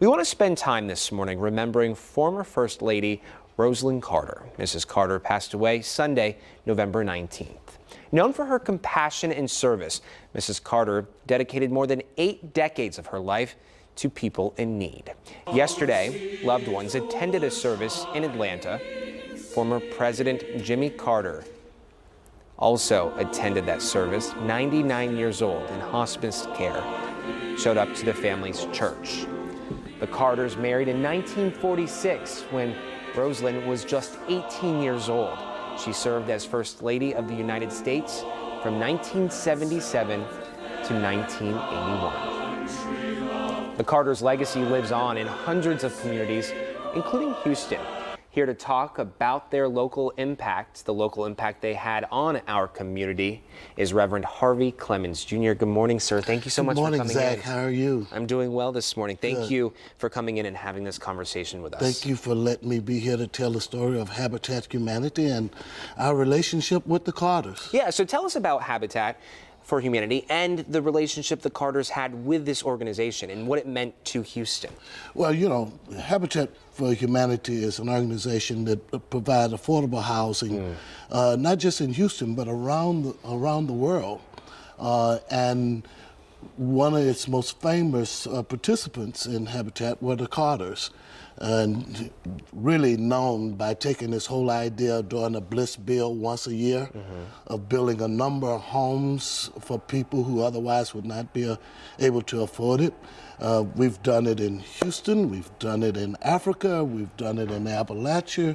We want to spend time this morning remembering former First Lady Rosalynn Carter. Mrs. Carter passed away Sunday, November 19th. Known for her compassion and service, Mrs. Carter dedicated more than 8 decades of her life to people in need. Yesterday, loved ones attended a service in Atlanta. Former President Jimmy Carter also attended that service, 99 years old in hospice care, showed up to the family's church. The Carters married in 1946 when Rosalynn was just 18 years old. She served as First Lady of the United States from 1977 to 1981. The Carters' legacy lives on in hundreds of communities, including Houston. Here to talk about their local impact, the local impact they had on our community, is Reverend Harvey Clemons Jr. Good morning, sir. Thank you so much for coming in. Good morning, Zach. How are you? I'm doing well this morning. Thank you for coming in and having this conversation with us. Thank you for letting me be here to tell the story of Habitat Humanity and our relationship with the Carters. Yeah, so tell us about Habitat for Humanity and the relationship the Carters had with this organization and what it meant to Houston. Well, you know, Habitat for Humanity is an organization that provides affordable housing, not just in Houston, but around the world. And one of its most famous participants in Habitat were the Carters, and really known by taking this whole idea of doing a Bliss bill once a year, of building a number of homes for people who otherwise would not be able to afford it. We've done it in Houston, we've done it in Africa, we've done it in Appalachia,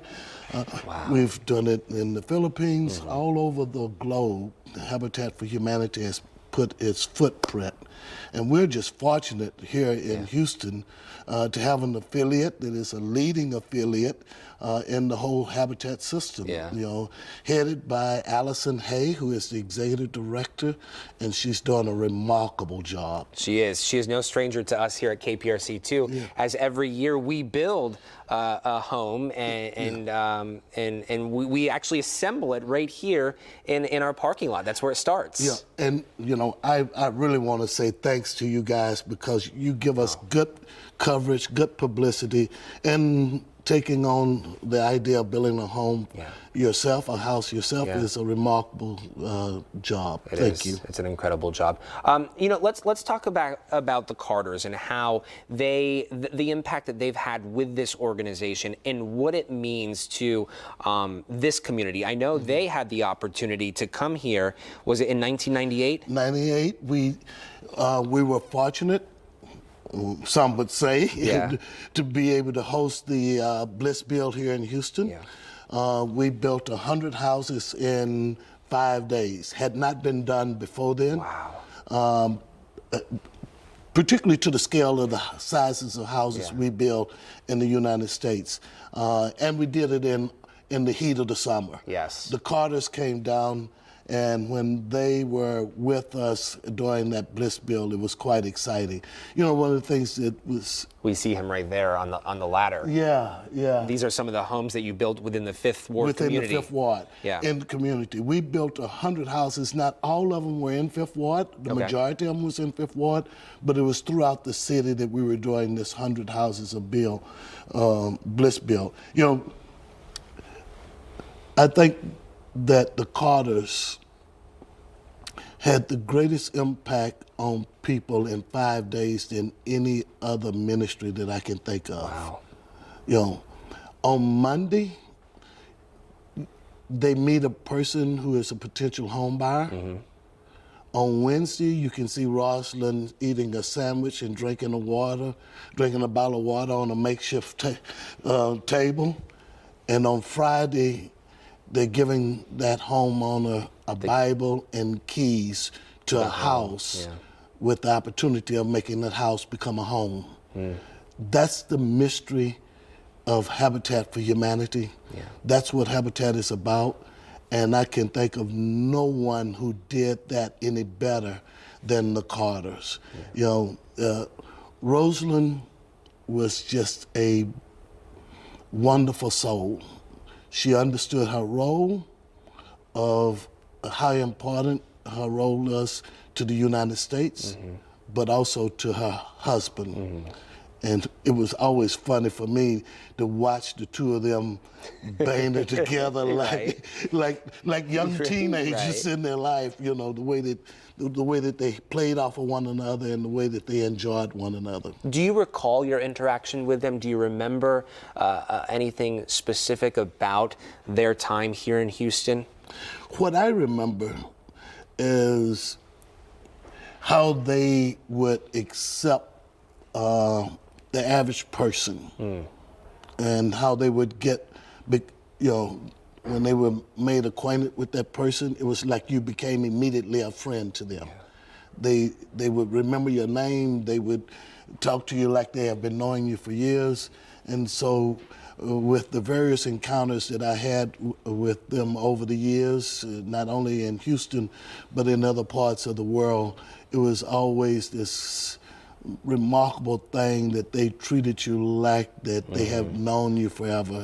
we've done it in the Philippines, all over the globe. Habitat for Humanity has put its footprint. And we're just fortunate here in Houston to have an affiliate that is a leading affiliate in the whole Habitat system. You know, headed by Allison Hay, who is the executive director, and she's doing a remarkable job. She is. She is no stranger to us here at KPRC too. As every year we build a home and we actually assemble it right here in our parking lot. That's where it starts. Yeah, and you know, I really want to say thanks to you guys because you give us good coverage, good publicity, and taking on the idea of building a home yourself, a house yourself, is a remarkable job. Thank you. It's an incredible job. You know, let's talk about the Carters and how the impact that they've had with this organization and what it means to this community. I know they had the opportunity to come here. Was it in 1998? 98. We were fortunate, some would say, to be able to host the Bliss Build here in Houston. We built 100 houses in 5 days. Had not been done before then. Wow. Particularly to the scale of the sizes of houses we build in the United States. And we did it in the heat of the summer. Yes. The Carters came down, and when they were with us during that Bliss build, it was quite exciting. You know, one of the things that was... We see him right there on the ladder. Yeah. These are some of the homes that you built within the 5th Ward community. Within the 5th Ward, in the community. We built 100 houses. Not all of them were in 5th Ward. The majority of them was in 5th Ward, but it was throughout the city that we were doing this 100 houses of Bliss build. You know, I think that the Carters had the greatest impact on people in 5 days than any other ministry that I can think of. Wow. You know, on Monday, they meet a person who is a potential home buyer. On Wednesday, you can see Rosalynn eating a sandwich and drinking a bottle of water on a makeshift table. And on Friday, they're giving that homeowner a Bible and keys to a house with the opportunity of making that house become a home. That's the mystery of Habitat for Humanity. That's what Habitat is about. And I can think of no one who did that any better than the Carters. You know, Rosalynn was just a wonderful soul. She understood her role of how important her role was to the United States, but also to her husband. And it was always funny for me to watch the two of them banding together like young teenagers in their life. You know, the way that they played off of one another and the way that they enjoyed one another. Do you recall your interaction with them? Do you remember anything specific about their time here in Houston? What I remember is how they would accept the average person, and how they would get, when they were made acquainted with that person, it was like you became immediately a friend to them. Yeah. They would remember your name. They would talk to you like they have been knowing you for years. And so with the various encounters that I had with them over the years, not only in Houston, but in other parts of the world, it was always this remarkable thing that they treated you like that they have known you forever,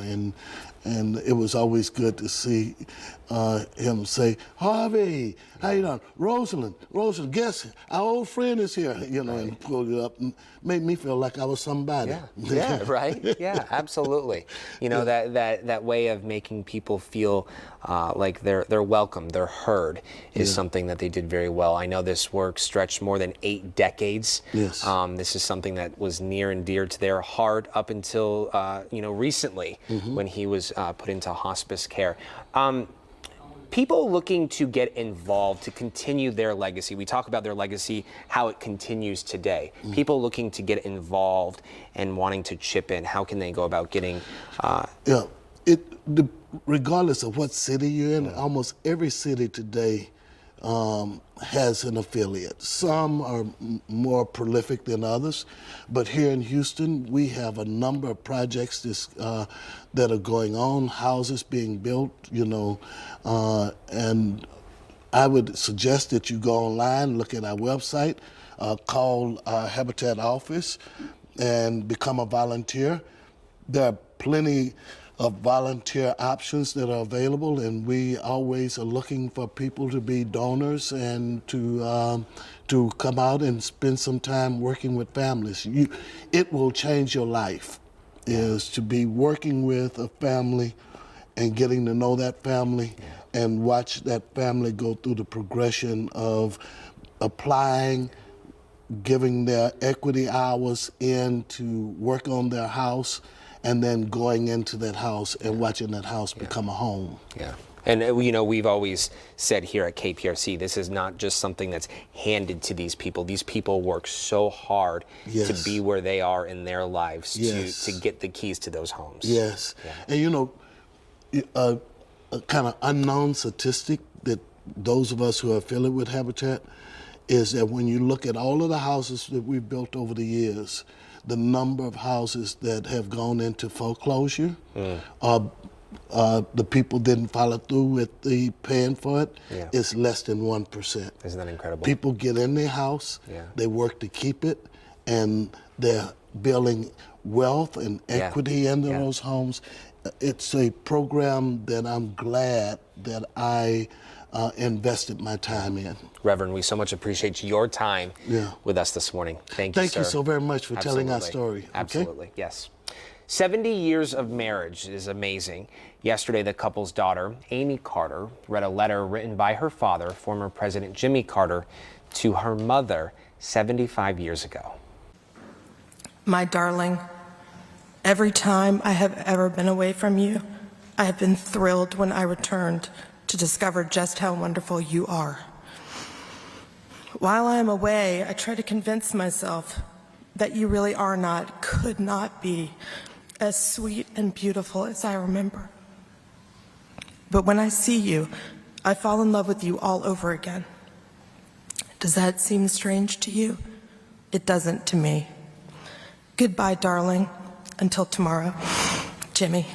and it was always good to see him say, "Harvey, how you doing? Rosalynn, guess our old friend is here," and pull you up and made me feel like I was somebody. Yeah, right. Yeah, absolutely. That way of making people feel like they're welcome, they're heard, is something that they did very well. I know this work stretched more than 8 decades. Yes. This is something that was near and dear to their heart up until recently, when he was put into hospice care. People looking to get involved, to continue their legacy. We talk about their legacy, how it continues today. People looking to get involved and wanting to chip in, how can they go about getting? Regardless of what city you're in, almost every city today has an affiliate. Some are more prolific than others, but here in Houston, we have a number of projects that are going on, houses being built, and I would suggest that you go online, look at our website, call our Habitat office, and become a volunteer. There are plenty of volunteer options that are available, and we always are looking for people to be donors and to come out and spend some time working with families. It will change your life, is to be working with a family and getting to know that family and watch that family go through the progression of applying, giving their equity hours in to work on their house, and then going into that house and watching that house become a home. Yeah. And we've always said here at KPRC, this is not just something that's handed to these people. These people work so hard to be where they are in their lives to get the keys to those homes. Yes. Yeah. And a kind of unknown statistic that those of us who are affiliated with Habitat is that when you look at all of the houses that we've built over the years, the number of houses that have gone into foreclosure, the people didn't follow through with the paying for it, is less than 1%. Isn't that incredible? People get in their house, they work to keep it, and they're building wealth and equity into those homes. It's a program that I'm glad that I invested my time in. Reverend, we so much appreciate your time with us this morning. Thank you, sir. Thank you so very much for telling our story. Absolutely, yes. 70 years of marriage is amazing. Yesterday, the couple's daughter, Amy Carter, read a letter written by her father, former President Jimmy Carter, to her mother 75 years ago. My darling, every time I have ever been away from you, I have been thrilled when I returned to discover just how wonderful you are. While I am away, I try to convince myself that you really are not, could not be, as sweet and beautiful as I remember. But when I see you, I fall in love with you all over again. Does that seem strange to you? It doesn't to me. Goodbye, darling. Until tomorrow. Jimmy.